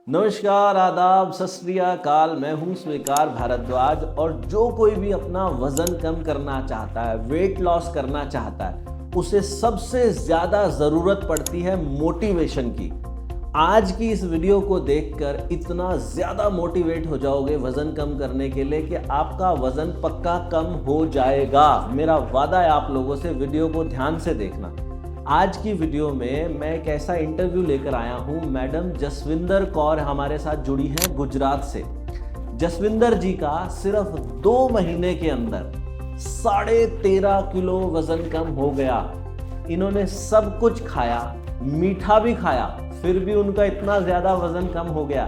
नमस्कार, आदाब, सत श्री अकाल। मैं हूं स्वीकार भारद्वाज और जो कोई भी अपना वजन कम करना चाहता है, वेट लॉस करना चाहता है, उसे सबसे ज्यादा जरूरत पड़ती है मोटिवेशन की। आज की इस वीडियो को देखकर इतना ज्यादा मोटिवेट हो जाओगे वजन कम करने के लिए कि आपका वजन पक्का कम हो जाएगा। मेरा वादा है आप लोगों से, वीडियो को ध्यान से देखना। आज की वीडियो में मैं एक ऐसा इंटरव्यू लेकर आया हूं। मैडम जसविंदर कौर हमारे साथ जुड़ी हैं गुजरात से। जसविंदर जी का सिर्फ 2 महीने के अंदर 13.5 किलो वजन कम हो गया। इन्होंने सब कुछ खाया, मीठा भी खाया, फिर भी उनका इतना ज्यादा वजन कम हो गया।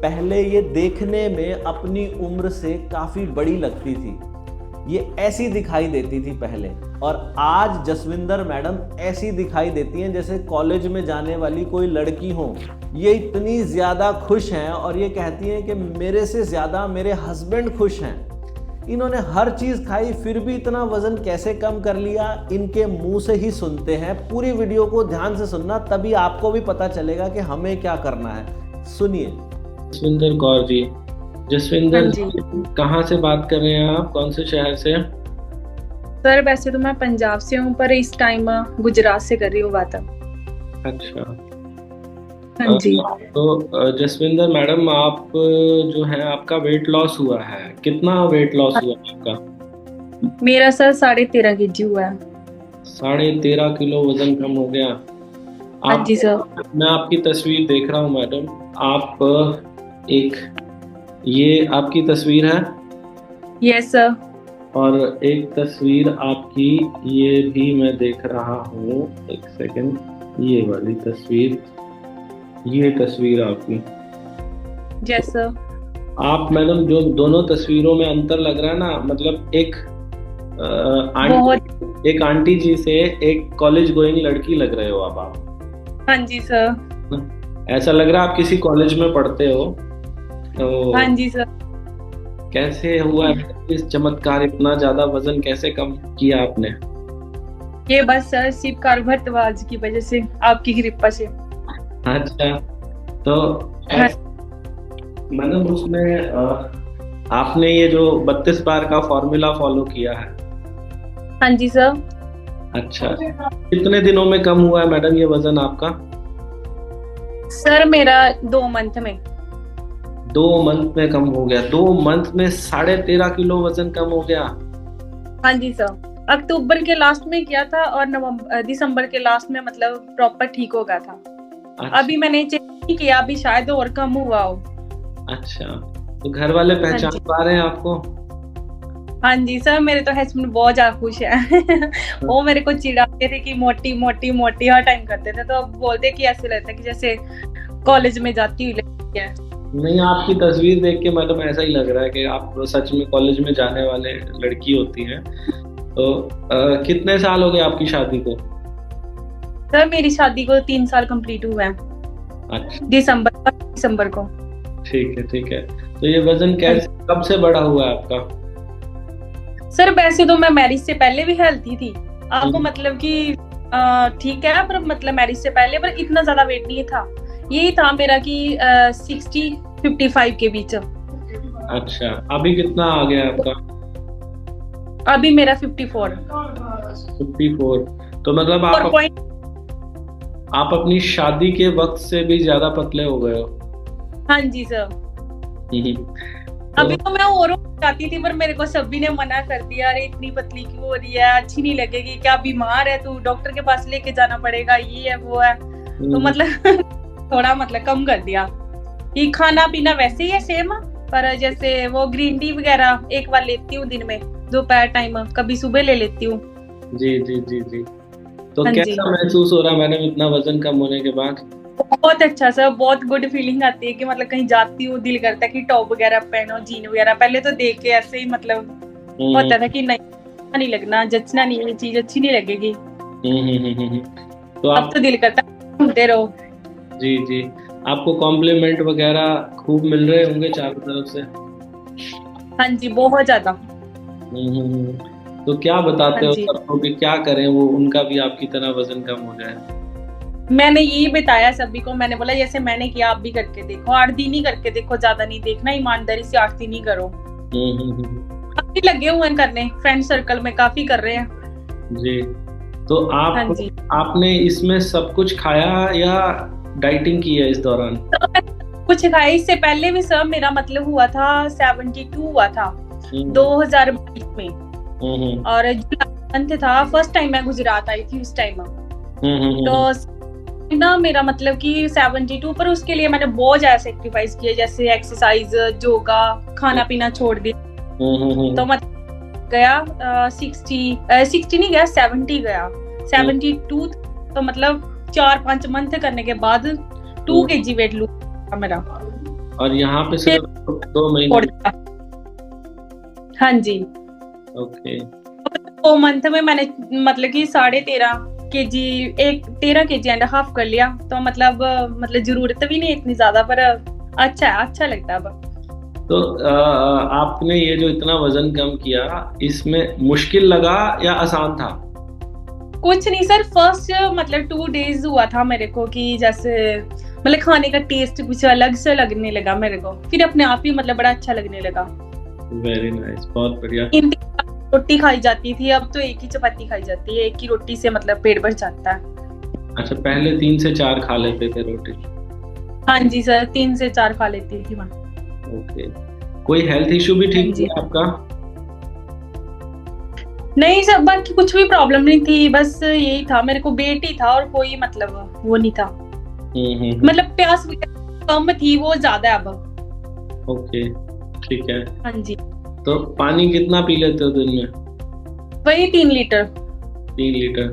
पहले ये देखने में अपनी उम्र से काफी बड़ी लगती थी, ये ऐसी दिखाई देती थी पहले, और आज जसविंदर मैडम ऐसी दिखाई देती हैं जैसे कॉलेज में जाने वाली कोई लड़की हो। ये इतनी ज्यादा खुश हैं और ये कहती हैं कि मेरे से ज्यादा मेरे हस्बैंड खुश हैं। इन्होंने हर चीज खाई फिर भी इतना वजन कैसे कम कर लिया, इनके मुंह से ही सुनते हैं। पूरी वीडियो को ध्यान से सुनना, तभी आपको भी पता चलेगा कि हमें क्या करना है। सुनिए। जसविंदर कौर जी, जसविंदर जी कहाँ से बात कर रहे हैं आप, कौन से शहर से? सर वैसे तो मैं पंजाब से हूँ, पर इस टाइम गुजरात से कर रही हूँ बात। अच्छा। हाँ जी। तो जसविंदर मैडम, आप जो है आपका वेट लॉस हुआ है, कितना वेट लॉस हुआ है आपका? मेरा सर 13.5 kg हुआ है। 13.5 किलो वजन कम हो गया। हाँ आप जी सर। मैं आपकी तस्वीर देख रहा हूँ मैडम। आप एक ये आपकी तस्वीर है यस सर। और एक तस्वीर आपकी ये भी मैं देख रहा हूँ। एक सेकंड, ये वाली तस्वीर, ये तस्वीर आपकी। Yes sir. आप मैडम, जो दोनों तस्वीरों में अंतर लग रहा है ना, मतलब एक आंटी जी से एक कॉलेज गोइंग लड़की लग रहे हो आप। हाँ जी सर। ऐसा लग रहा है आप किसी कॉलेज में पढ़ते हो। तो हाँ जी सर। कैसे हुआ इस चमत्कार, इतना ज्यादा वजन कैसे कम किया आपने? ये बस सर शिवकार भारद्वाज की वजह से, आपकी कृपा से। अच्छा, तो हाँ। मैडम उसमें आपने ये जो 32 बार का फॉर्मूला फॉलो किया है। हाँ जी सर। अच्छा, कितने दिनों में कम हुआ है मैडम ये वजन आपका? सर मेरा 2 मंथ में। 2 मंथ में कम हो गया? 2 मंथ में 13.5 किलो वजन कम हो गया? हाँ जी सर। अक्टूबर के लास्ट में किया था और दिसंबर के लास्ट में मतलब प्रॉपर ठीक हो गया था। अच्छा। अभी मैंने चेक नहीं किया, अभी शायद और कम हुआ हो। अच्छा, तो घर वाले पहचान पा रहे हैं आपको? हाँ जी सर, मेरे तो हस्बैंड बहुत ज्यादा खुश है। वो मेरे को चिढ़ाते थे कि मोटी मोटी मोटी हर टाइम करते थे, तो अब बोलते कि ऐसे लगता है कि जैसे कॉलेज में जाती हुई लगती है। नहीं, आपकी तस्वीर देख के मैडम ऐसा ही लग रहा है कि आप सच में कॉलेज में जाने वाले लड़की होती हैं। तो कितने साल हो गए आपकी शादी को? सर मेरी शादी को 3 साल कंप्लीट हुआ है। अच्छा, दिसंबर को। ठीक है ठीक है। तो ये वजन कैसे, कब से बढ़ा हुआ है आपका? सर वैसे तो मैं मैरिज से पहले भी हेल्थी थी, आपको मतलब कि ठीक है, पर मतलब मैरिज से पहले पर इतना ज्यादा वेट नहीं था। यही था मेरा कि 60-55 के बीच। अच्छा, अभी कितना आ गया आपका? अभी मेरा 54। 54। तो मतलब आप अपनी शादी के वक्त से भी ज्यादा पतले हो गए हो। हाँ जी सर। अभी तो मैं और चाहती थी, पर मेरे को सभी ने मना कर दिया, अरे इतनी पतली क्यों हो रही है, अच्छी नहीं लगेगी, क्या बीमार है तू, डॉक्टर के पास लेके जाना पड़ेगा, ये है वो है। तो मतलब थोड़ा मतलब कम कर दिया। ये खाना पीना वैसे ही है सेम, पर जैसे वो ग्रीन टी वगैरह एक बार लेती हूँ दिन में, दोपहर टाइम, कभी सुबह ले लेती हूँ। जी जी जी जी। तो हाँ कैसा महसूस हो रहा है मैडम इतना वजन कम होने के बाद? बहुत अच्छा सर, बहुत गुड फीलिंग आती है कि मतलब कहीं जाती हूँ दिल करता है कि टॉप वगैरह पहनो, जीन वगैरह। पहले तो देख के ऐसे ही मतलब होता था कि नहीं लगना, जचना नहीं, ये चीज अच्छी नहीं लगेगी। तो अब तो दिल करता है घूमते रहो। जी जी। आपको कॉम्प्लीमेंट वगैरह खूब मिल रहे होंगे चारों तरफ से? हाँ जी, बहुत ज्यादा। तो क्या बताते हाँ हो जी। सबको कि क्या करें वो उनका भी आपकी तरह वजन कम हो जाए? मैंने यही बताया सभी को, मैंने बोला जैसे मैंने किया आप भी करके देखो, 8 दिन ही करके देखो, ज्यादा नहीं देखना, ईमानदारी से 8 दिन ही करो। काफी लगे हुए हैं करने, फ्रेंड सर्कल में काफी कर रहे हैं जी। तो हाँ आप जी। आपने इसमें सब कुछ खाया या डाइटिंग की है इस दौरान? तो कुछ खाया, इससे पहले भी सर मेरा मतलब हुआ था 72 हुआ था 2022 में, और जुलाई मंथ था, फर्स्ट टाइम मैं गुजरात आई थी उस टाइम। तो ना मेरा मतलब कि 72, पर उसके लिए मैंने बहुत ज्यादा सेक्रीफाइस किया, जैसे एक्सरसाइज, योगा, खाना पीना छोड़ दिया। तो मतलब गया 60 नहीं गया, 70 गया, 72। तो मतलब 4-5 मंथ करने के बाद 2 kg वेट लूज था मेरा। और यहाँ पे सिर्फ 2 महीने? हाँ जी। ओके। 2 मंथ में मैंने मतलब कि 13.5 kg, 13 kg एंड हाफ कर लिया। तो मतलब जरूरत भी नहीं इतनी ज्यादा, पर अच्छा लगता है अब। तो आपने ये जो इतना वजन कम किया, इसमें मुश्किल लगा या आसान था? कुछ नहीं सर, फर्स्ट मतलब 2 days हुआ था मेरे को कि जैसे मतलब खाने का टेस्ट कुछ अलग से लगने लगा मेरे को, फिर अपने आप ही मतलब बड़ा अच्छा लगने लगा। वेरी नाइस, बहुत बढ़िया। 3 रोटी खाई जाती थी, अब तो 1 ही चपाती खाई जाती है, 1 ही रोटी से मतलब पेट भर जाता है। अच्छा, पहले 3 से 4 खा लेते थे रोटी? हाँ जी सर, 3 से 4 खा लेती थी मैं। ओके। कोई हेल्थ इशू भी ठीक जी है आपका? नहीं सर, बाकी कुछ भी प्रॉब्लम नहीं थी, बस यही था, मेरे को वेट ही था और कोई मतलब वो नहीं था। मतलब प्यास कम थी, वो ज्यादा है अब। ओके, ठीक है। हाँ जी। तो पानी कितना पी लेते हो दिन में? वही 3 लीटर। 3 लीटर?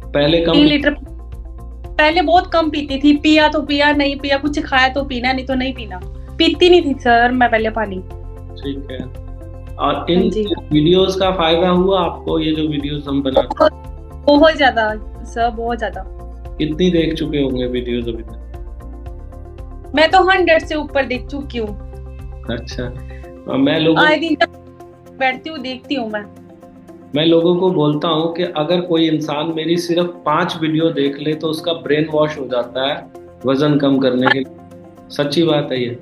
पहले कम? 3 लीटर पहले बहुत कम पीती थी, पिया तो पिया, नहीं पिया, कुछ खाया तो पीना, नहीं तो नहीं पीना, पीती नहीं थी सर मैं पहले पानी। ठीक है। और इन वीडियोस का फायदा हुआ आपको? ये जो वीडियोस हम बनाते हैं, बहुत ज्यादा सर, बहुत ज्यादा। कितनी देख चुके होंगे वीडियोस अभी तक? मैं तो 100 से ऊपर देख चुकी हूँ। अच्छा। मैं लोगों आए दिन बैठती हूँ देखती हूँ मैं लोगों को बोलता हूँ कि अगर कोई इंसान मेरी सिर्फ 5 वीडियो देख ले तो उसका ब्रेन वॉश हो जाता है वजन कम करने के लिए। सच्ची बात है ये?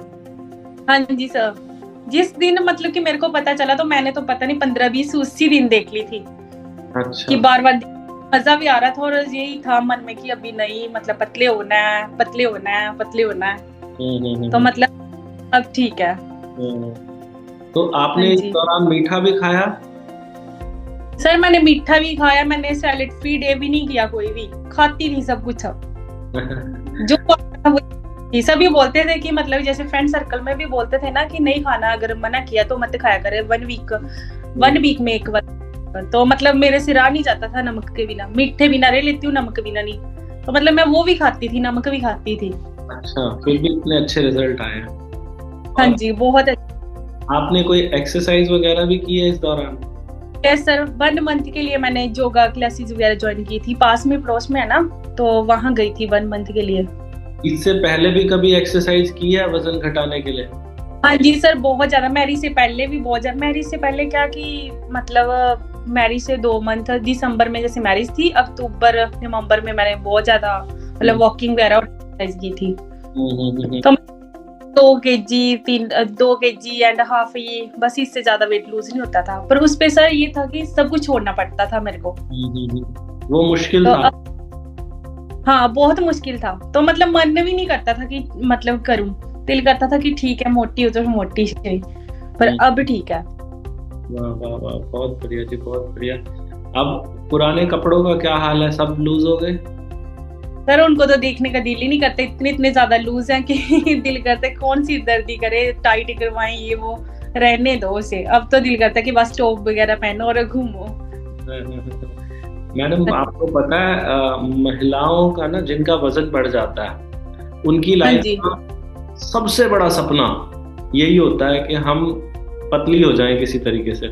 हाँ जी सर, जिस दिन मतलब कि मेरे को पता चला तो मैंने तो पता नहीं 15-20 उसी दिन देख ली थी। अच्छा। कि बार मजा भी आ रहा था, और यही था मन में कि अभी नहीं, मतलब पतले होना है, पतले होना है, पतले होना है। तो मतलब अब ठीक है। तो आपने इस दौरान मीठा भी खाया? सर मैंने मीठा भी खाया, मैंने सैलेड फ्री डे भी नहीं किया, कोई भी खाती थी सब कुछ। जो सभी बोलते थे कि मतलब जैसे फ्रेंड सर्कल में भी बोलते थे ना कि नहीं खाना, अगर मना किया तो मत खाया करे 1 वीक में 1 बार। तो मतलब मेरे से रहा नहीं जाता था नमक के बिना, मीठे बिना रह लेती हूँ, नमक बिना नहीं। तो मतलब मैं वो भी खाती थी, नमक भी खाती थी। अच्छा, फिर भी इतने अच्छे रिजल्ट आए हैं? हाँ जी, बहुत अच्छे। आपने कोई एक्सरसाइज वगैरह भी की है इस दौरान? यस सर, 1 मंथ के लिए मैंने योगा क्लासेस वगैरह ज्वाइन की थी, पास में पड़ोस में है ना, तो वहाँ गई थी 1 मंथ के लिए। इससे पहले भी कभी एक्सरसाइज की है वजन घटाने के लिए? हाँ जी सर, बहुत ज्यादा। मैरिज से पहले भी बहुत ज्यादा। मैरिज से पहले क्या कि मतलब मैरिज से 2 मंथ, दिसंबर में जैसे मैरिज थी, अक्टूबर नवंबर में मैंने बहुत ज्यादा मतलब वॉकिंग वगैरह और एक्सरसाइज की थी। तो 2 kg एंड हाफ, ये बस, इससे ज्यादा वेट लूज नहीं होता था। पर उस पे सर ये था कि सब कुछ छोड़ना पड़ता था मेरे को। वो मुश्किल था? हाँ, बहुत मुश्किल था। तो मतलब मन भी नहीं करता था कि मतलब करूं, दिल करता था कि ठीक है मोटी हो तो मोटी से, पर अब ठीक है। वाह वाह वाह, बहुत बढ़िया जी, बहुत बढ़िया। अब पुराने कपड़ों का क्या हाल है? सब लूज हो गए? सर उनको तो देखने का दिल ही नहीं करते, इतने ज्यादा लूज हैं कि दिल करता है कौन सी दर्दी करे, टाइट करवाएं, ये वो, रहने दो उसे। अब तो दिल करता है कि बस टॉप वगैरह पहनो और घूमो। मैडम, आपको पता है महिलाओं का ना, जिनका वजन बढ़ जाता है, उनकी लाइफ का सबसे बड़ा सपना यही होता है कि हम पतली हो जाएं किसी तरीके से।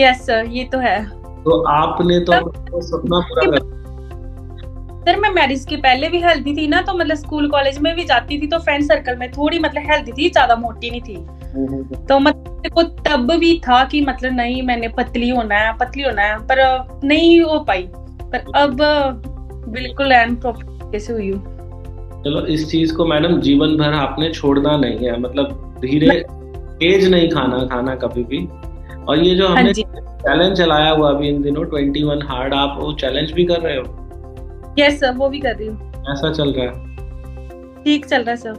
यस सर, ये तो है। तो आपने तो सपना पूरा कर। सर मैं मैरिज के पहले भी हेल्दी थी ना, तो मतलब स्कूल कॉलेज में भी जाती थी, तो फ्रेंड सर्कल में थोड़ी मतलब हेल्दी थी, ज्यादा मोटी नहीं थी। तो मतलब को तब भी था कि मतलब नहीं, मैंने पतली होना है, पर नहीं हो पाई। पर अब बिल्कुल एंड प्रॉपर तरीके से हुई हूँ। चलो, इस चीज को मैडम जीवन भर आपने छोड़ना नहीं है, मतलब धीरे तेज नहीं खाना कभी भी। और ये जो हमने चैलेंज चलाया हुआ अभी इन दिनों 21 हार्ड, आप वो चैलेंज भी कर रहे हो? यस सर, वो भी कर रही हूँ। ऐसा चल रहा है? ठीक चल रहा है sir.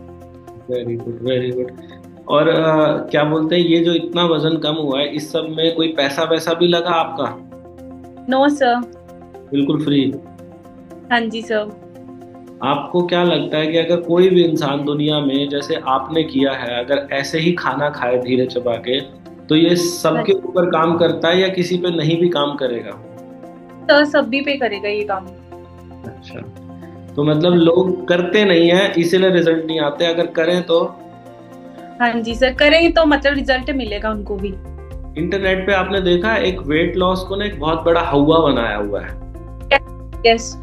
Very good, very good. और क्या बोलते हैं, ये जो इतना वजन कम हुआ है, इस सब में कोई पैसा वैसा भी लगा आपका? No sir. बिल्कुल फ्री? हाँ जी सर। आपको क्या लगता है कि अगर कोई भी इंसान दुनिया में जैसे आपने किया है, अगर ऐसे ही खाना खाए धीरे चबा के, तो ये सबके ऊपर काम करता है या किसी पे नहीं भी काम करेगा? तो सभी पे करेगा ये काम। अच्छा, तो मतलब लोग करते नहीं है इसीलिए रिजल्ट नहीं आते, अगर करें तो? हाँ जी सर, करेंगे तो मतलब रिजल्ट मिलेगा उनको भी। इंटरनेट पे आपने देखा एक वेट लॉस को ना एक बहुत बड़ा हवा बनाया हुआ है। यस।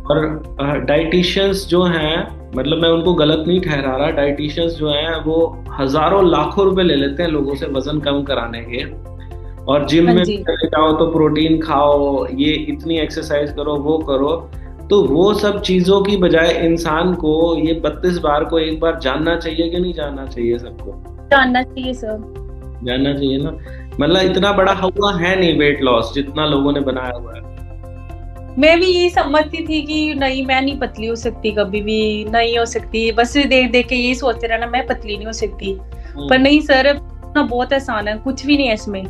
और डाइटिशियंस जो हैं, मतलब मैं उनको गलत नहीं ठहरा रहा, डाइटिशियंस जो हैं वो हजारों लाखों रुपए ले लेते हैं लोगों से वजन कम कराने के। और जिम में चले जाओ तो प्रोटीन खाओ, ये इतनी एक्सरसाइज करो, वो करो। तो वो सब चीजों की बजाय इंसान को ये 32 बार को एक बार जानना चाहिए कि नहीं जानना चाहिए? सबको जानना चाहिए सर। जानना चाहिए ना, मतलब इतना बड़ा हुआ है नहीं वेट लॉस जितना लोगों ने बनाया हुआ है। मैं भी यही समझती थी कि नहीं, मैं नहीं पतली हो सकती, कभी भी नहीं हो सकती, बस देख देख के यही सोचते रहना मैं पतली नहीं हो सकती। पर नहीं सर, ना बहुत आसान है, कुछ भी नहीं है इसमें।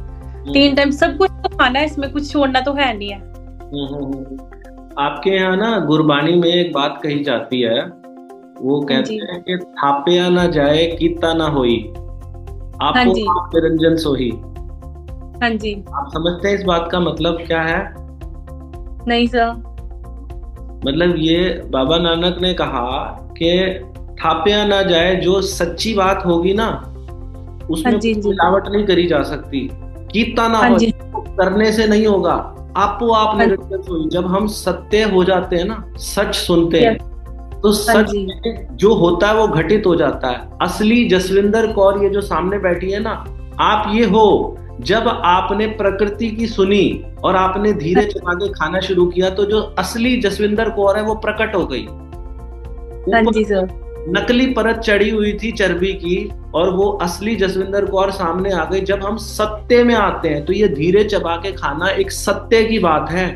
3 टाइम सब कुछ तो खाना है, इसमें कुछ छोड़ना तो है नहीं है। आपके यहाँ ना गुरबानी में एक बात कही जाती है, वो कहते हैं कि थापया ना जाए कीता ना होई, आपको आप निरंजन सोही। हाँ जी। आप समझते हैं इस बात का मतलब क्या है? नहीं सर। मतलब ये बाबा नानक ने कहा कि थापया ना जाए, जो सच्ची बात होगी ना उसमें मिलावट नहीं करी जा सकती। कीता ना हो, करने से नहीं होगा, आपको आप निरंजन सोई। जब हम सत्य हो जाते हैं ना, सच सुनते हैं, तो सच जो होता है वो घटित हो जाता है। असली जसविंदर कौर ये जो सामने बैठी है ना, आप ये हो जब आपने प्रकृति की सुनी और आपने धीरे चला के खाना शुरू किया, तो जो असली जसविंदर कौर है वो प्रकट हो गई। नकली परत चढ़ी हुई थी चर्बी की, और वो असली जसविंदर कौर सामने आ गई। जब हम सत्य में आते हैं तो ये धीरे चबा के खाना एक सत्य की बात है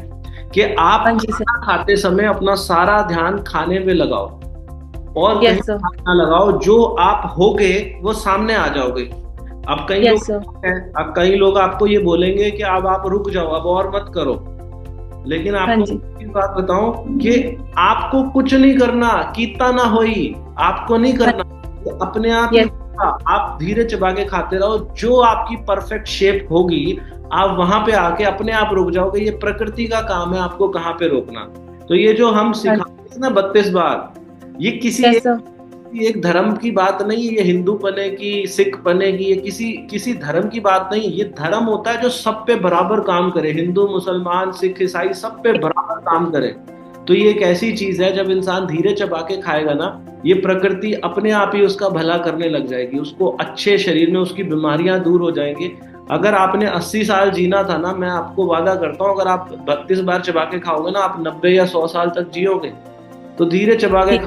कि आप खाना खाते समय अपना सारा ध्यान खाने पे लगाओ और खाना लगाओ, जो आप होगे वो सामने आ जाओगे। अब कई लोग आपको ये बोलेंगे कि अब आप रुक जाओ, अब और मत करो, लेकिन आपको एक बात बताऊं कि आपको कुछ नहीं करना, कीता ना होई, आपको नहीं करना, अपने आप धीरे चबा के खाते रहो। जो आपकी परफेक्ट शेप होगी, आप वहां पे आके अपने आप रुक जाओगे। ये प्रकृति का काम है, आपको कहाँ पे रोकना। तो ये जो हम सिखाते हैं ना 32 बार, ये किसी एक धर्म की बात नहीं है, ये हिंदू पने की, सिख पने की, ये किसी धर्म की बात नहीं। ये धर्म होता है जो सब पे बराबर काम करे, हिंदू मुसलमान सिख ईसाई सब पे बराबर काम करे। तो ये एक ऐसी चीज है, जब इंसान धीरे चबा के खाएगा ना, ये प्रकृति अपने आप ही उसका भला करने लग जाएगी, उसको अच्छे शरीर में उसकी बीमारियां दूर हो जाएंगी। अगर आपने 80 साल जीना था ना, मैं आपको वादा करता हूँ, अगर आप 32 बार चबा के खाओगे ना, आप 90 या 100 साल तक जियोगे। तो धीरे चबा के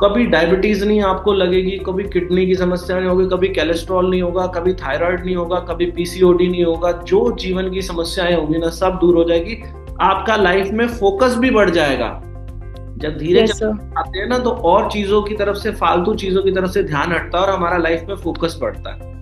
कभी डायबिटीज नहीं आपको लगेगी, कभी किडनी की समस्या नहीं होगी, कभी कोलेस्ट्रॉल नहीं होगा, कभी थायराइड नहीं होगा, कभी पीसीओडी नहीं होगा। जो जीवन की समस्याएं होगी ना, सब दूर हो जाएगी। आपका लाइफ में फोकस भी बढ़ जाएगा। जब धीरे आते हैं ना, तो और चीजों की तरफ से, फालतू चीजों की तरफ से ध्यान हटता है और हमारा लाइफ में फोकस बढ़ता है।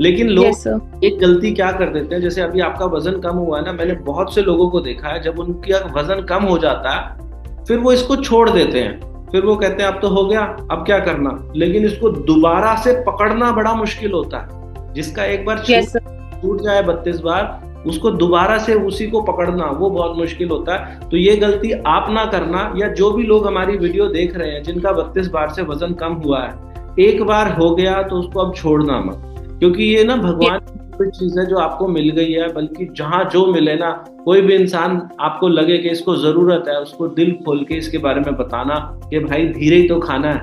लेकिन लोग एक गलती क्या कर देते हैं, जैसे अभी आपका वजन कम हुआ है ना, मैंने बहुत से लोगों को देखा है, जब उनका वजन कम हो जाता है फिर वो इसको छोड़ देते हैं। फिर वो कहते हैं अब तो हो गया, अब क्या करना। लेकिन इसको दोबारा से पकड़ना बड़ा मुश्किल होता है। जिसका एक बार छूट जाए 32 बार, उसको दोबारा से उसी को पकड़ना वो बहुत मुश्किल होता है। तो ये गलती आप ना करना, या जो भी लोग हमारी वीडियो देख रहे हैं जिनका 32 बार से वजन कम हुआ है, एक बार हो गया तो उसको अब छोड़ना मत, क्योंकि ये ना भगवान की चीज है जो आपको मिल गई है। बल्कि जहां जो मिले ना, कोई भी इंसान आपको लगे कि इसको जरूरत है, उसको दिल खोल के इसके बारे में बताना कि भाई धीरे ही तो खाना है,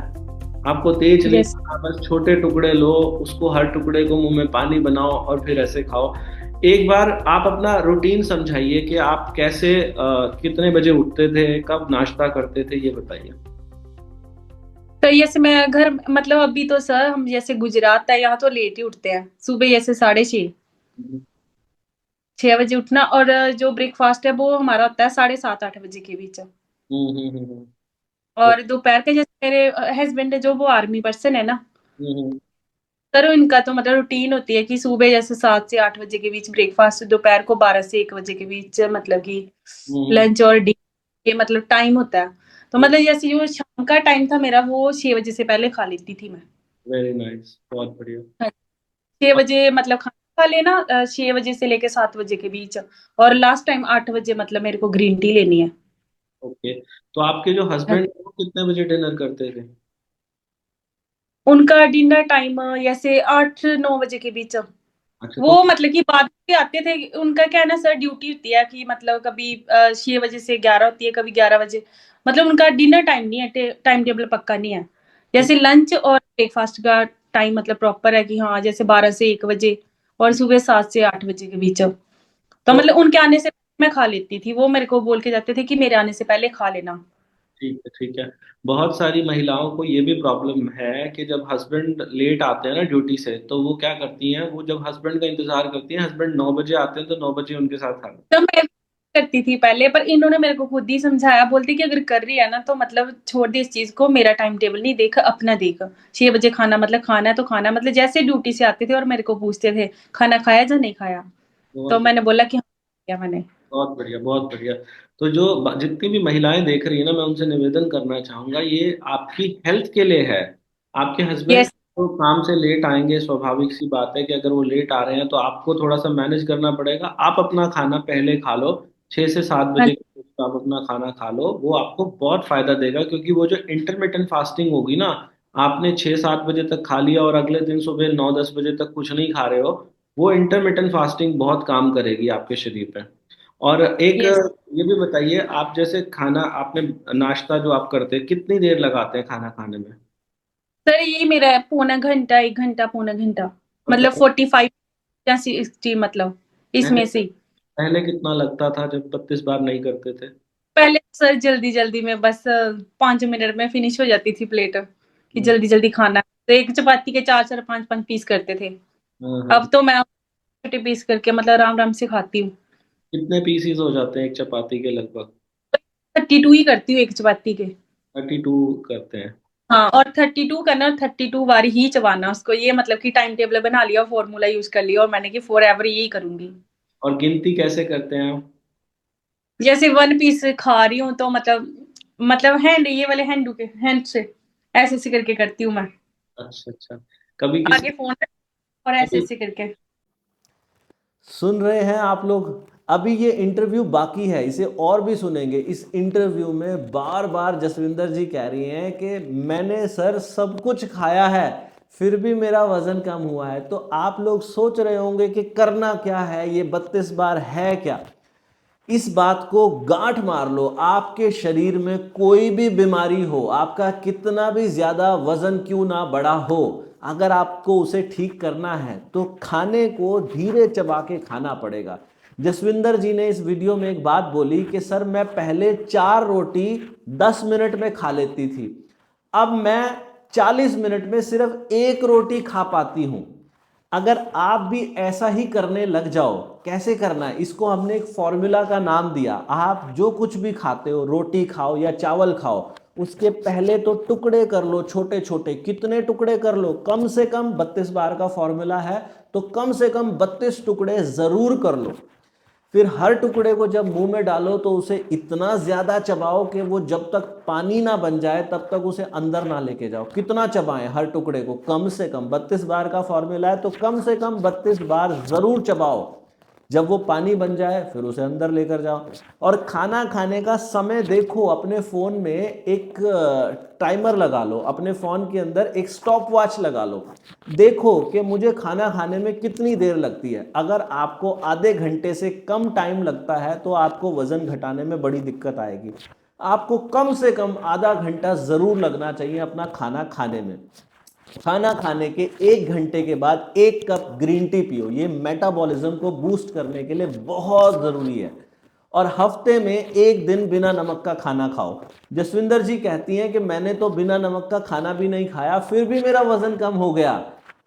आपको तेज नहीं खाना, बस छोटे टुकड़े लो, उसको हर टुकड़े को मुंह में पानी बनाओ और फिर ऐसे खाओ। एक बार आप अपना रूटीन समझाइए कि आप कैसे कितने बजे उठते थे, कब नाश्ता करते थे, ये बताइए। तो जैसे मैं घर मतलब अभी तो सर हम जैसे गुजरात है, यहाँ तो लेट ही उठते हैं सुबह, जैसे 6:30 हम्म, 6 बजे उठना, और जो ब्रेकफास्ट है वो हमारा होता है 7:30 8 बजे के बीच। हम्म, हम्म, हम्म, और दोपहर के जैसे मेरे हस्बैंड है जो वो आर्मी पर्सन है ना, हम्म, सर इनका तो मतलब रूटीन होती है कि सुबह जैसे 7 से 8 बजे के बीच ब्रेकफास्ट, दोपहर को 12 से 1 बजे के बीच मतलब कि हम्म, लंच और डिनर के मतलब टाइम होता है। तो मतलब जैसे जो शाम का टाइम था मेरा, वो 6 बजे से पहले खा लेती थी मैं। वेरी नाइस, बहुत बढ़िया। हाँ, 6 बजे मतलब खाना खा लेना, 6 बजे से लेके 7 बजे के बीच, और लास्ट टाइम 8 बजे मतलब मेरे को ग्रीन टी लेनी है। ओके, तो आपके जो हाँ, हस्बैंड वो कितने बजे डिनर करते थे? उनका डिनर टाइम जैसे 8 9 बजे के बीच। अच्छा, तो वो मतलब कि बाद में आते थे, उनका क्या है ना सर, ड्यूटी होती है कि मतलब कभी 6 बजे से 11 होती है, कभी 11 बजे। मतलब उनका डिनर टाइम नहीं है, टाइम टेबल पक्का नहीं है। जैसे लंच और ब्रेकफास्ट का टाइम मतलब प्रॉपर है कि हाँ जैसे 12 से 1 बजे, और सुबह 7 से 8 बजे के बीच। तो तो मतलब उनके आने से मैं खा लेती थी, वो मेरे को बोल के जाते थे कि मेरे आने से पहले खा लेना। ठीक है, ठीक है। बहुत सारी महिलाओं को ये भी प्रॉब्लम है कि जब हस्बैंड लेट आते हैं ना ड्यूटी से, तो वो क्या करती हैं, वो जब हस्बैंड का इंतजार करती हैं, हस्बैंड 9 बजे आते हैं तो 9 बजे उनके साथ खा लेते तो मैं करती थी पहले, पर इन्होंने मेरे को खुद ही समझाया, बोलती कि अगर कर रही है ना तो मतलब छोड़ दे इस चीज को, मेरा टाइम टेबल नहीं देख, अपना देख। 6 बजे खाना मतलब खाना है तो खाना, मतलब जैसे ड्यूटी से आते थे और मेरे को पूछते थे खाना खाया या नहीं खाया, तो हैं। मैंने बोला कि हाँ किया मैंने। बहुत बढ़िया, बहुत बढ़िया। तो जो जितनी भी महिलाएं देख रही है ना, मैं उनसे निवेदन करना चाहूंगा, ये आपकी हेल्थ के लिए है। आपके हस्बैंड यस। तो काम से लेट आएंगे, स्वाभाविक सी बात है कि अगर वो लेट आ रहे हैं तो आपको थोड़ा सा मैनेज करना पड़ेगा। आप अपना खाना पहले खा लो, 6 से 7 बजे के बीच में आप अपना खाना खा लो, वो आपको बहुत फायदा देगा। क्योंकि वो जो इंटरमिटेंट फास्टिंग होगी ना, आपने 6 7 बजे तक खा लिया और अगले दिन सुबह 9 10 बजे तक कुछ नहीं खा रहे हो, वो इंटरमिटेंट फास्टिंग बहुत काम करेगी आपके शरीर पे। और एक यस ये भी बताइए, आप जैसे खाना आपने नाश्ता जो आप करते हैं, कितनी देर लगाते हैं खाना खाने में? सर, यही मेरा है, पौना घंटा 1 घंटा पौना घंटा, मतलब अच्छा, 45 या 60 मतलब पहले इसमें से ही। पहले कितना लगता था जब 32 बार नहीं करते थे? पहले सर जल्दी जल्दी में बस 5 मिनट में फिनिश हो जाती थी प्लेट, कि हम्म, जल्दी जल्दी खाना है। तो एक चपाती के 4 4 5 5 पीस करते थे। हाँ, हाँ। अब तो मैं छोटे पीस करके मतलब आराम आराम से खाती हूँ। कितने पीसीज हो जाते हैं एक चपाती के लगभग? 32 ही करती हूँ एक चपाती के। 32 करते हैं? हाँ, और 32 करना, और 32 बारी ही चबाना उसको, ये मतलब कि टाइम टेबल बना लिया, फॉर्मूला यूज कर लिया, और मैंने कि फॉर एवर यही करूंगी। और गिनती कैसे करते हैं आप? जैसे 1 पीस खा रही हूँ तो मतलब हैंड, ये वाले हैंड के हैंड से ऐसे ऐसे करके करती हूँ मैं, अच्छा, अच्छा। कभी आगे किसी फोन और ऐसे कभी ऐसे करके। सुन रहे हैं आप लोग? अभी ये इंटरव्यू बाकी है, इसे और भी सुनेंगे। इस इंटरव्यू में बार बार जसविंदर जी कह रही हैं कि मैंने सर सब कुछ खाया है फिर भी मेरा वजन कम हुआ है। तो आप लोग सोच रहे होंगे कि करना क्या है, ये 32 बार है क्या? इस बात को गांठ मार लो, आपके शरीर में कोई भी बीमारी हो, आपका कितना भी ज्यादा वजन क्यों ना बढ़ा हो, अगर आपको उसे ठीक करना है तो खाने को धीरे चबा के खाना पड़ेगा। जसविंदर जी ने इस वीडियो में एक बात बोली कि सर मैं पहले 4 रोटी 10 मिनट में खा लेती थी, अब मैं 40 मिनट में सिर्फ 1 रोटी खा पाती हूं। अगर आप भी ऐसा ही करने लग जाओ, कैसे करना है इसको हमने एक फॉर्मूला का नाम दिया। आप जो कुछ भी खाते हो, रोटी खाओ या चावल खाओ, उसके पहले तो टुकड़े कर लो छोटे छोटे। कितने टुकड़े कर लो? कम से कम 32 बार का फॉर्मूला है, तो कम से कम 32 टुकड़े जरूर कर लो। फिर हर टुकड़े को जब मुंह में डालो तो उसे इतना ज्यादा चबाओ कि वो जब तक पानी ना बन जाए तब तक उसे अंदर ना लेके जाओ। कितना चबाएं हर टुकड़े को? कम से कम 32 बार का फॉर्मूला है तो कम से कम 32 बार जरूर चबाओ। जब वो पानी बन जाए फिर उसे अंदर लेकर जाओ। और खाना खाने का समय देखो, अपने फोन में एक टाइमर लगा लो, अपने फोन के अंदर एक स्टॉप वॉच लगा लो। देखो कि मुझे खाना खाने में कितनी देर लगती है। अगर आपको आधे घंटे से कम टाइम लगता है तो आपको वजन घटाने में बड़ी दिक्कत आएगी। आपको कम से कम आधा घंटा जरूर लगना चाहिए अपना खाना खाने में। खाना खाने के 1 घंटे के बाद 1 कप ग्रीन टी पियो, ये मेटाबॉलिज्म को बूस्ट करने के लिए बहुत जरूरी है। और हफ्ते में एक दिन बिना नमक का खाना खाओ। जसविंदर जी कहती हैं कि मैंने तो बिना नमक का खाना भी नहीं खाया फिर भी मेरा वजन कम हो गया।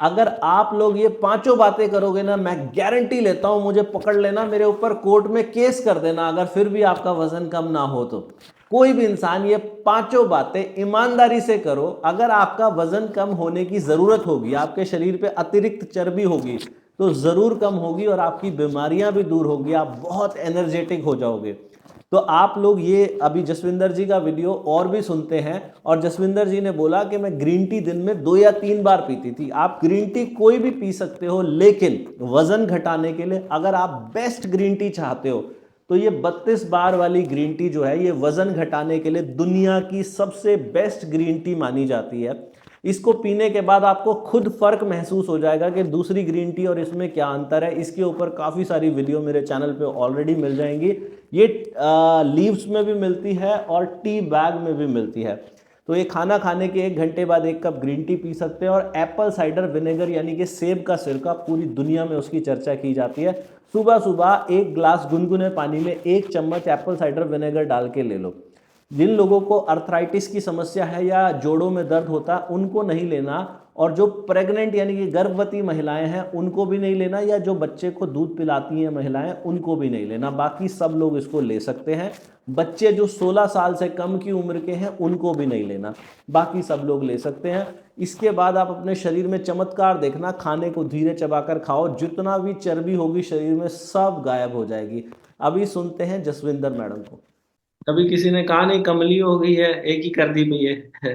अगर आप लोग ये पांचों बातें करोगे ना, मैं गारंटी लेता हूं, मुझे पकड़ लेना, मेरे ऊपर कोर्ट में केस कर देना अगर फिर भी आपका वजन कम ना हो तो। कोई भी इंसान ये पांचों बातें ईमानदारी से करो, अगर आपका वजन कम होने की जरूरत होगी, आपके शरीर पे अतिरिक्त चर्बी होगी तो जरूर कम होगी और आपकी बीमारियां भी दूर होगी, आप बहुत एनर्जेटिक हो जाओगे। तो आप लोग ये अभी जसविंदर जी का वीडियो और भी सुनते हैं, और जसविंदर जी ने बोला कि मैं ग्रीन टी दिन में 2 या 3 बार पीती थी। आप ग्रीन टी कोई भी पी सकते हो, लेकिन वजन घटाने के लिए अगर आप बेस्ट ग्रीन टी चाहते हो तो ये 32 बार वाली ग्रीन टी जो है ये वजन घटाने के लिए दुनिया की सबसे बेस्ट ग्रीन टी मानी जाती है। इसको पीने के बाद आपको खुद फर्क महसूस हो जाएगा कि दूसरी ग्रीन टी और इसमें क्या अंतर है। इसके ऊपर काफ़ी सारी वीडियो मेरे चैनल पे ऑलरेडी मिल जाएंगी। ये लीव्स में भी मिलती है और टी बैग में भी मिलती है। तो ये खाना खाने के 1 घंटे बाद 1 कप ग्रीन टी पी सकते हैं। और एप्पल साइडर विनेगर यानी कि सेब का सिरका, पूरी दुनिया में उसकी चर्चा की जाती है। सुबह सुबह 1 ग्लास गुनगुने पानी में 1 चम्मच एप्पल साइडर विनेगर डाल के ले लो। जिन लोगों को अर्थराइटिस की समस्या है या जोड़ों में दर्द होता है उनको नहीं लेना, और जो प्रेग्नेंट यानी कि गर्भवती महिलाएं हैं उनको भी नहीं लेना, या जो बच्चे को दूध पिलाती हैं महिलाएं उनको भी नहीं लेना। बाकी सब लोग इसको ले सकते हैं। बच्चे जो 16 साल से कम की उम्र के हैं उनको भी नहीं लेना, बाकी सब लोग ले सकते हैं। इसके बाद आप अपने शरीर में चमत्कार देखना, खाने को धीरे चबाकर खाओ, जितना भी चर्बी होगी शरीर में सब गायब हो जाएगी। अभी सुनते हैं जसविंदर मैडम को। कभी किसी ने कहा नहीं कमली हो गई है, एक ही कर दी भैया है।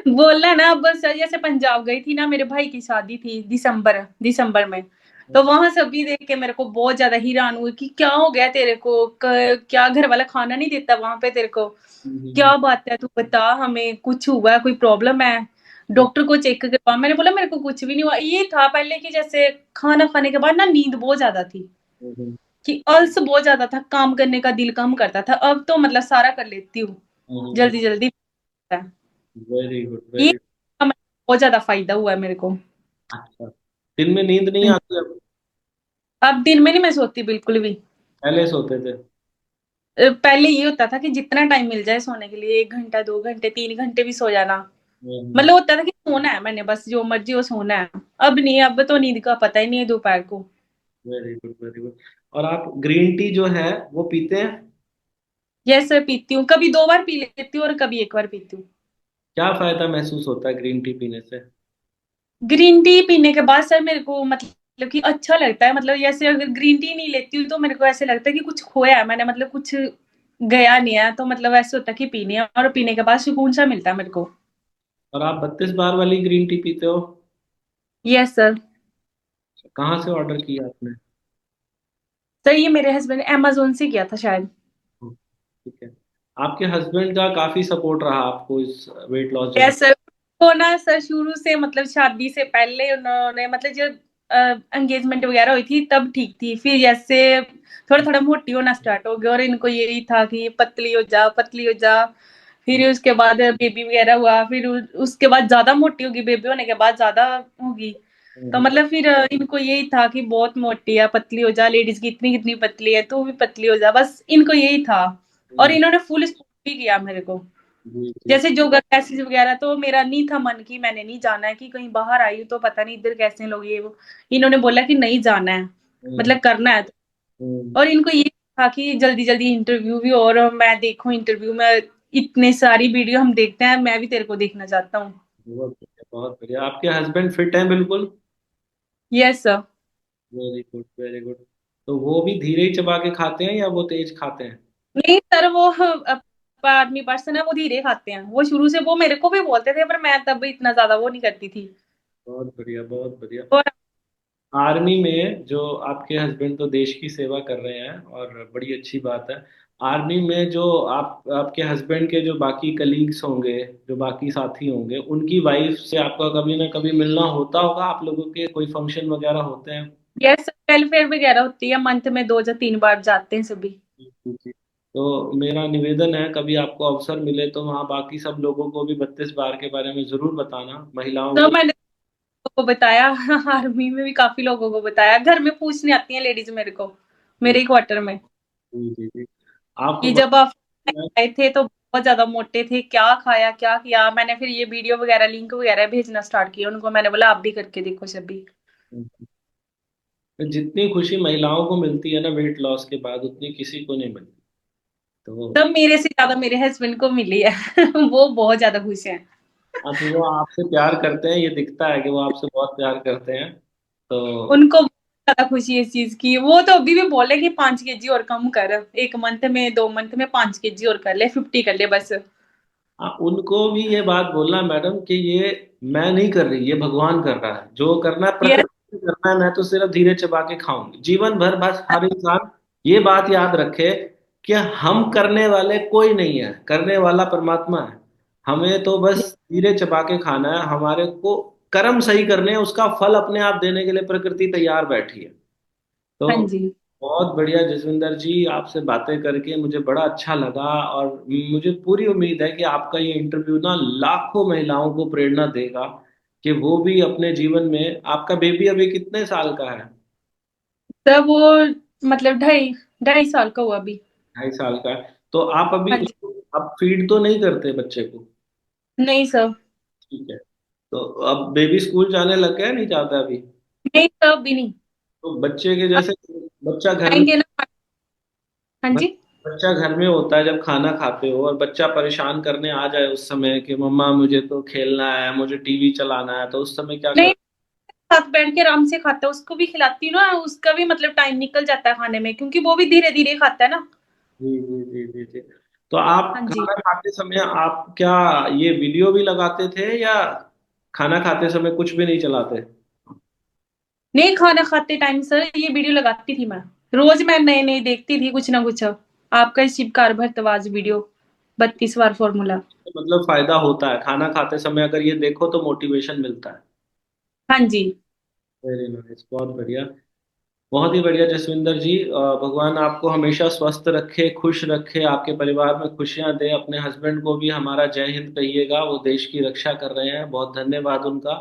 बोलना ना, बस जैसे पंजाब गई थी ना, मेरे भाई की शादी थी दिसंबर में, तो वहां सभी देख के मेरे को बहुत ज्यादा हैरान हुए कि क्या हो गया तेरे को, क्या घर वाला खाना नहीं देता वहां पे तेरे को, क्या बात है, तू बता हमें, कुछ हुआ है, कोई प्रॉब्लम है, डॉक्टर को चेक करवा। मैंने बोला मेरे को कुछ भी नहीं हुआ। ये था पहले कि जैसे खाना खाने के बाद ना नींद बहुत ज्यादा थी, कि आलस बहुत ज्यादा था, काम करने का दिल कम करता था। अब तो मतलब सारा कर लेती हूँ जल्दी जल्दी। वेरी गुड, ये वेरी। बहुत ज्यादा फायदा हुआ है मेरे को। अच्छा, दिन में नींद नहीं आती अब? अब दिन में नहीं मैं सोती बिल्कुल भी। पहले सोते थे? पहले ये होता था कि जितना टाइम मिल जाए सोने के लिए, 1 घंटा 2 घंटे 3 घंटे भी सो जाना, मतलब होता था कि सोना है, मैंने बस जो मर्जी वो सोना है। अब नहीं, अब तो नींद का पता ही नहीं है दोपहर को। Very good, very good. और आप ग्रीन टी जो है वो पीते हैं? जैसे पीती हूँ, कभी 2 बार पी लेती हूँ और कभी 1 बार पीती हूँ। क्या फायदा महसूस होता है ग्रीन टी पीने से? ग्रीन टी पीने के बाद सर मेरे को मतलब कि अच्छा लगता है। मतलब जैसे अगर ग्रीन टी नहीं लेती हूँ तो मेरे को ऐसे लगता है कि कुछ खोया है मैंने, मतलब कुछ गया नहीं है। तो मतलब ऐसे होता है कि पीनी है, और पीने के बाद सुकून सा मिलता है मेरे को। और आप 32 बार वाली ग्रीन टी पीते हो? Yes sir. कहाँ से ऑर्डर किया आपने? सर ये मेरे हस्बैंड ने अमेजोन से किया था शायद। ठीक है। आपके हस्बैंड का काफी सपोर्ट रहा आपको इस weight loss journey? Yes sir. तो ना सर शुरू से, मतलब शादी से पहले उन्होंने, मतलब जब एंगेजमेंट वगैरह हुई थी तब ठीक थी, फिर जैसे थोड़ा थोड़ा मोटी होना स्टार्ट हो गया, और इनको यही था कि पतली हो जा पतली हो जा। फिर उसके बाद बेबी वगैरह हुआ, फिर उसके बाद ज्यादा मोटी होगी, बेबी होने के बाद ज्यादा होगी। तो हम्म, मतलब फिर इनको यही था कि बहुत मोटी है, पतली हो जा, लेडीज की इतनी कितनी पतली है, तू भी पतली हो जा, बस इनको यही था। और हम्म, इन्होंने फुल सपोर्ट भी किया मेरे को। जी जी। जैसे जो क्लासेस वगैरह, तो मेरा नहीं था मन की मैंने नहीं जाना है, कि कहीं बाहर आई हूँ तो पता नहीं इधर कैसे लोग ये वो। इन्होंने बोला कि नहीं जाना है, हम्म, मतलब करना है। हम्म, और इनको ये था कि जल्दी जल्दी इंटरव्यू भी, और मैं देखूं इंटरव्यू में, इतने सारी वीडियो हम देखते हैं, मैं भी तेरे को देखना चाहता हूँ। बहुत बढ़िया, बहुत बढ़िया। आपके हस्बैंड फिट हैं बिल्कुल? Yes sir. Very good, very good. तो वो भी धीरे ही चबा के खाते हैं या वो तेज खाते हैं? नहीं सर, वो आदमी पर्सन है, वो धीरे खाते हैं। वो शुरू से वो मेरे को भी बोलते थे, पर मैं तब इतना ज्यादा वो नहीं करती थी। बहुत बढ़िया, बहुत बढ़िया। और आर्मी में जो आपके हस्बैंड तो देश की सेवा कर रहे हैं और बड़ी अच्छी बात है। आर्मी में जो आपके हस्बैंड के जो बाकी कलीग्स होंगे, जो बाकी साथी होंगे, उनकी वाइफ से आपका कभी ना कभी मिलना होता होगा, आप लोगों के कोई फंक्शन वगैरह होते हैं? यस, वेलफेयर वगैरह होती है, मंथ में 2 या 3 बार जाते हैं सभी। जी, जी। तो मेरा निवेदन है कभी आपको अवसर मिले तो वहाँ बाकी सब लोगों को भी 32 बार के बारे में जरूर बताना, महिलाओं तो को। मैंने को बताया आर्मी में भी काफी लोगों को बताया, घर में पूछने आती हैं लेडीज मेरे को, मेरे ही क्वार्टर में। जी जी जी। आपको कि जब आप आए थे तो बहुत ज्यादा मोटे थे, क्या खाया क्या किया। मैंने फिर ये वीडियो वगैरह लिंक वगैरह भेजना स्टार्ट किया उनको, मैंने बोला आप भी करके देखो सभी। जितनी खुशी महिलाओं को मिलती है ना वेट लॉस के बाद, उतनी किसी को नहीं मिलती। तो तब मेरे से ज्यादा मेरे हस्बैंड को मिली है। वो बहुत ज्यादा खुश हैं। हाँ, तो वो आपसे प्यार करते हैं, ये दिखता है कि वो आपसे बहुत प्यार करते हैं। तो उनको बहुत ज्यादा खुशी है इस चीज की। वो तो अभी भी बोले कि 5 kg और कम कर, 1 मंथ में 2 मंथ में 5 kg और कर ले, 50 कर ले बस। हाँ, उनको भी ये बात बोलना मैडम कि ये मैं नहीं कर रही, ये भगवान कर रहा है, जो करना है ये प्रकृति में करना है, मैं तो सिर्फ धीरे चबा के खाऊंगी जीवन भर। बस हर इंसान ये बात याद रखे कि हम करने वाले कोई नहीं है, करने वाला परमात्मा है। हमें तो बस धीरे चबा के खाना है, हमारे को कर्म सही करने हैं, उसका फल अपने आप देने के लिए प्रकृति तैयार बैठी है। तो हाँ जी। बहुत बढ़िया जसविंदर जी, आपसे बातें करके मुझे बड़ा अच्छा लगा। और मुझे पूरी उम्मीद है कि आपका ये इंटरव्यू ना लाखों महिलाओं को प्रेरणा देगा कि वो भी अपने जीवन में। आपका बेबी अभी कितने साल का है? तब वो मतलब 2.5 2.5 साल का हुआ अभी। 2.5 साल का है। तो आप अभी हाँ जी। उसको आप फीड तो नहीं करते बच्चे को? नहीं सर। ठीक है। तो अब बेबी स्कूल जाने लग गया, नहीं जाता अभी? नहीं सर अभी नहीं। तो बच्चे के अब जैसे बच्चा घर में आएंगे ना। हाँ जी। बच्चा घर में होता है जब खाना खाते हो, और बच्चा परेशान करने आ जाए उस समय कि मम्मा मुझे तो खेलना है, मुझे टीवी चलाना है, तो उस समय क्या कर? नहीं, साथ बैठ के आराम से खाता है, उसको भी खिलाती हूँ ना, उसका भी मतलब टाइम निकल जाता है खाने में, क्योंकि वो भी धीरे धीरे खाता है ना। जी जी जी जी जी। तो आप हाँ जी। खाना खाते समय आप क्या ये वीडियो भी लगाते थे, या खाना खाते समय कुछ भी नहीं चलाते? नहीं, खाना खाते टाइम सर ये वीडियो लगाती थी मैं। रोज मैं नए नए देखती थी कुछ ना कुछ। आपका शिव कार भरतवाज वीडियो, 32 बार फॉर्मूला। तो मतलब फायदा होता है खाना खाते समय, अगर ये देखो तो मोटिवेशन मिलता है। हाँ जी। वेरी नाइस, बहुत बढ़िया। बहुत ही बढ़िया जसविंदर जी, भगवान आपको हमेशा स्वस्थ रखे, खुश रखे, आपके परिवार में खुशियां दे। अपने हस्बैंड को भी हमारा जय हिंद कहिएगा, वो देश की रक्षा कर रहे हैं, बहुत धन्यवाद उनका।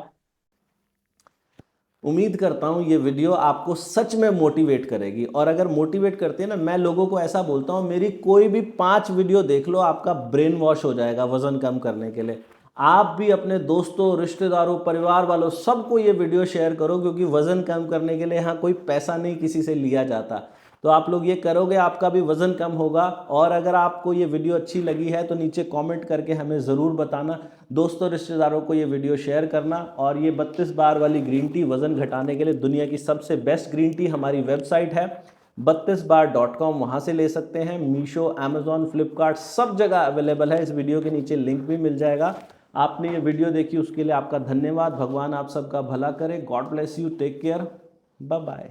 उम्मीद करता हूँ ये वीडियो आपको सच में मोटिवेट करेगी, और अगर मोटिवेट करती है ना, मैं लोगों को ऐसा बोलता हूँ मेरी कोई भी 5 वीडियो देख लो, आपका ब्रेन वॉश हो जाएगा वजन कम करने के लिए। आप भी अपने दोस्तों, रिश्तेदारों, परिवार वालों सबको ये वीडियो शेयर करो, क्योंकि वजन कम करने के लिए यहाँ कोई पैसा नहीं किसी से लिया जाता। तो आप लोग ये करोगे, आपका भी वजन कम होगा। और अगर आपको ये वीडियो अच्छी लगी है तो नीचे कमेंट करके हमें ज़रूर बताना। दोस्तों, रिश्तेदारों को ये वीडियो शेयर करना। और ये 32 बार वाली ग्रीन टी वजन घटाने के लिए दुनिया की सबसे बेस्ट ग्रीन टी हमारी वेबसाइट है 32bar.com, वहाँ से ले सकते हैं। मीशो, अमेजॉन, फ्लिपकार्ट सब जगह अवेलेबल है। इस वीडियो के नीचे लिंक भी मिल जाएगा। आपने ये वीडियो देखी उसके लिए आपका धन्यवाद। भगवान आप सबका भला करे। God bless you, take care, bye bye.